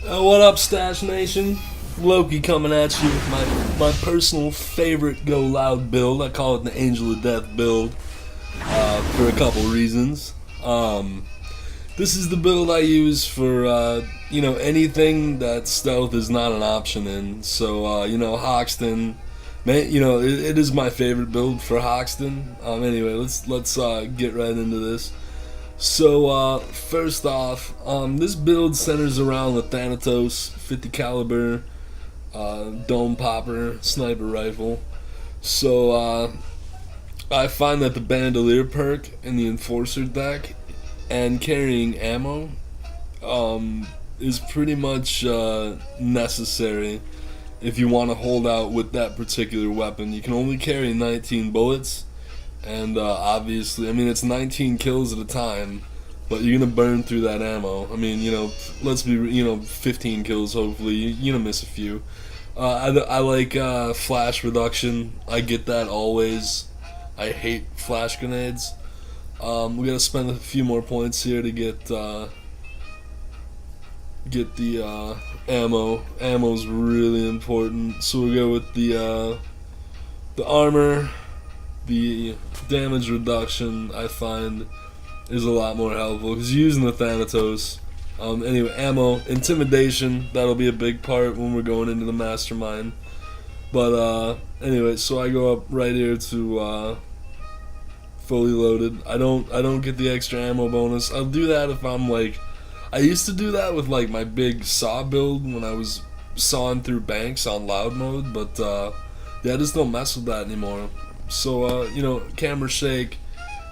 What up, Stash Nation? Loki coming at you with my personal favorite Go Loud build. I call it the Angel of Death build for a couple reasons. This is the build I use for anything that stealth is not an option in. So Hoxton, man, it is my favorite build for Hoxton. Anyway, let's get right into this. So first off, this build centers around the Thanatos 50 caliber dome popper sniper rifle. So I find that the Bandolier perk in the Enforcer deck and carrying ammo is pretty much necessary if you want to hold out with that particular weapon. You can only carry 19 bullets. And obviously, I mean, it's 19 kills at a time, but you're gonna burn through that ammo. I mean, let's be, 15 kills hopefully. You're gonna miss a few. I like flash reduction. I get that always. I hate flash grenades. We gotta spend a few more points here to get the ammo. Ammo's really important. So we'll go with the armor. The damage reduction I find is a lot more helpful because using the Thanatos. Anyway, ammo, intimidation, that'll be a big part when we're going into the mastermind. But anyway, so I go up right here to fully loaded. I don't get the extra ammo bonus. I'll do that if I'm like, I used to do that with like my big saw build when I was sawing through banks on loud mode, but yeah, I just don't mess with that anymore. So, camera shake,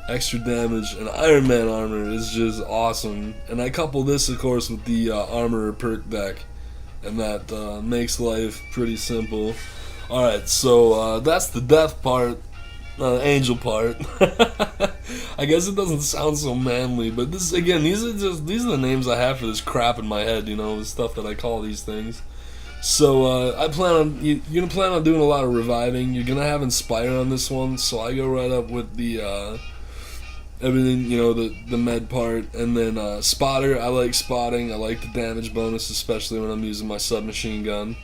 extra damage, and Iron Man armor is just awesome. And I couple this, of course, with the Armorer perk deck, and that makes life pretty simple. Alright, so that's the death part, angel part. I guess it doesn't sound so manly, but this, again, these are the names I have for this crap in my head, the stuff that I call these things. So you're gonna plan on doing a lot of reviving. You're gonna have Inspire on this one, so I go right up with the everything, the med part, and then Spotter. I like spotting. I like the damage bonus, especially when I'm using my submachine gun.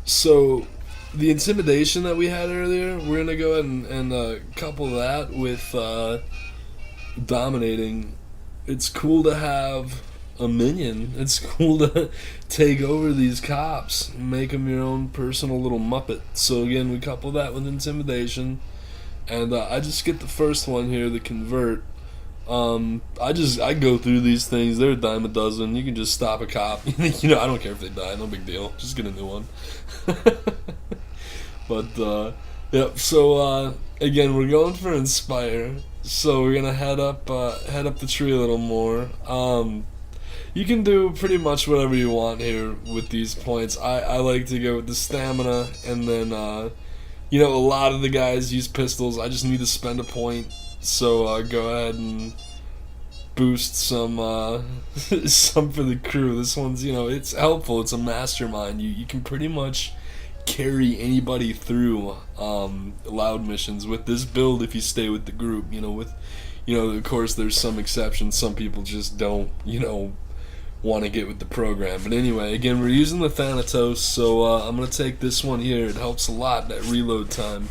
So the intimidation that we had earlier, we're gonna go ahead and couple that with dominating. It's cool to have a minion. It's cool to take over these cops, make them your own personal little Muppet. So again, we couple that with intimidation, and I just get the first one here, the convert. I go through these things. They're a dime a dozen. You can just stop a cop. I don't care if they die. No big deal. Just get a new one. But yep. So again, we're going for Inspire. So we're gonna head up the tree a little more. You can do pretty much whatever you want here with these points. I like to go with the stamina, and then, a lot of the guys use pistols. I just need to spend a point, so go ahead and boost some some for the crew. This one's, it's helpful. It's a mastermind. You can pretty much carry anybody through loud missions with this build if you stay with the group. Of course, there's some exceptions. Some people just don't, want to get with the program. But anyway, again, we're using the Thanatos, so I'm going to take this one here. It helps a lot, that reload time.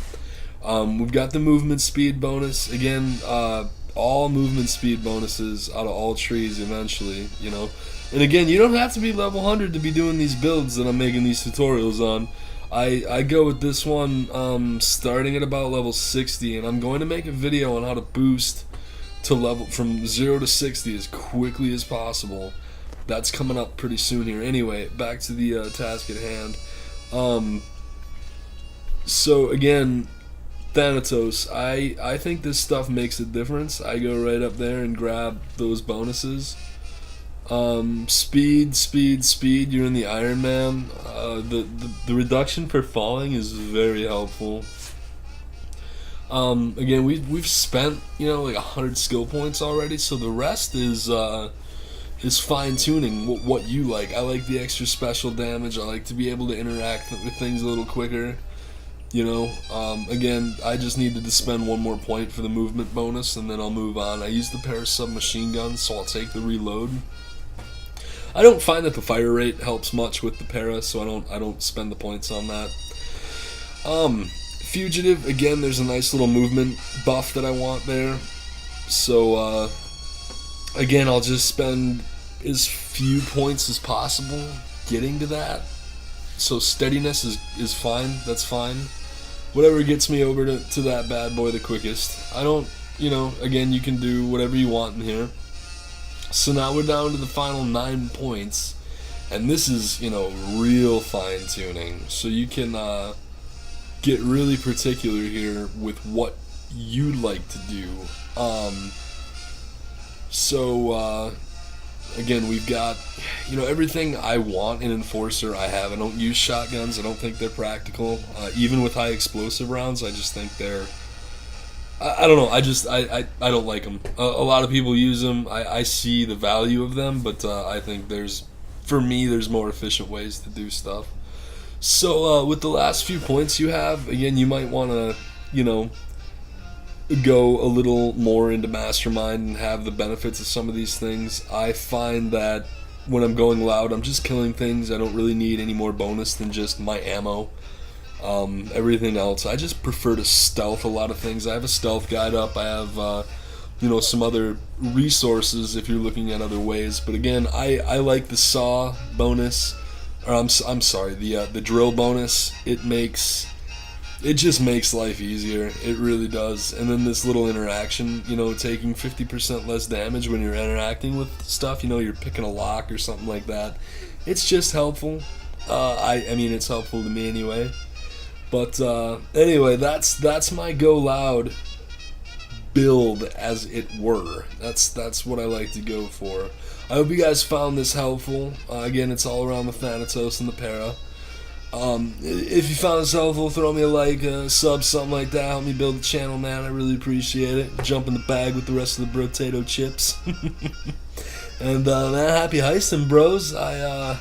We've got the movement speed bonus. Again, all movement speed bonuses out of all trees eventually, And again, you don't have to be level 100 to be doing these builds that I'm making these tutorials on. I go with this one starting at about level 60, and I'm going to make a video on how to boost to level from 0 to 60 as quickly as possible. That's coming up pretty soon here. Anyway, back to the task at hand. So again, Thanatos, I think this stuff makes a difference. I go right up there and grab those bonuses. Speed, you're in the Iron Man. The reduction for falling is very helpful. Again, we've spent, like 100 skill points already, so the rest is fine-tuning what you like. I like the extra special damage. I like to be able to interact with things a little quicker. Again, I just needed to spend one more point for the movement bonus, and then I'll move on. I used the pair of submachine guns, so I'll take the reload. I don't find that the fire rate helps much with the para, so I don't spend the points on that. Fugitive, again, there's a nice little movement buff that I want there. So, again, I'll just spend as few points as possible getting to that. So steadiness is fine, that's fine. Whatever gets me over to that bad boy the quickest. I don't, again, you can do whatever you want in here. So now we're down to the final 9 points. And this is, real fine tuning. So you can get really particular here with what you'd like to do. Again, we've got, everything I want in Enforcer I have. I don't use shotguns. I don't think they're practical. Even with high explosive rounds, I just think they're... I don't know. I don't like them. A lot of people use them. I see the value of them, but I think for me, there's more efficient ways to do stuff. So with the last few points you have, again, you might want to, go a little more into Mastermind and have the benefits of some of these things. I find that when I'm going loud, I'm just killing things. I don't really need any more bonus than just my ammo. Everything else, I just prefer to stealth a lot of things. I have a stealth guide up. I have, some other resources if you're looking at other ways. But again, I like the saw bonus. Or I'm sorry, the drill bonus. It just makes life easier. It really does. And then this little interaction, taking 50% less damage when you're interacting with stuff. You're picking a lock or something like that. It's just helpful. I mean, it's helpful to me anyway. But anyway, that's my go loud build, as it were. That's what I like to go for. I hope you guys found this helpful. Again, it's all around the Thanatos and the para. If you found this helpful, throw me a like, sub, something like that. Help me build the channel, man. I really appreciate it. Jump in the bag with the rest of the potato chips. And man, happy heisting, bros. I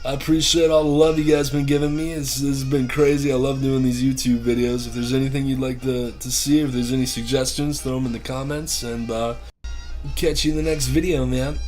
appreciate all the love you guys been giving me. This has been crazy. I love doing these YouTube videos. If there's anything you'd like to see, if there's any suggestions, throw them in the comments. And catch you in the next video, man.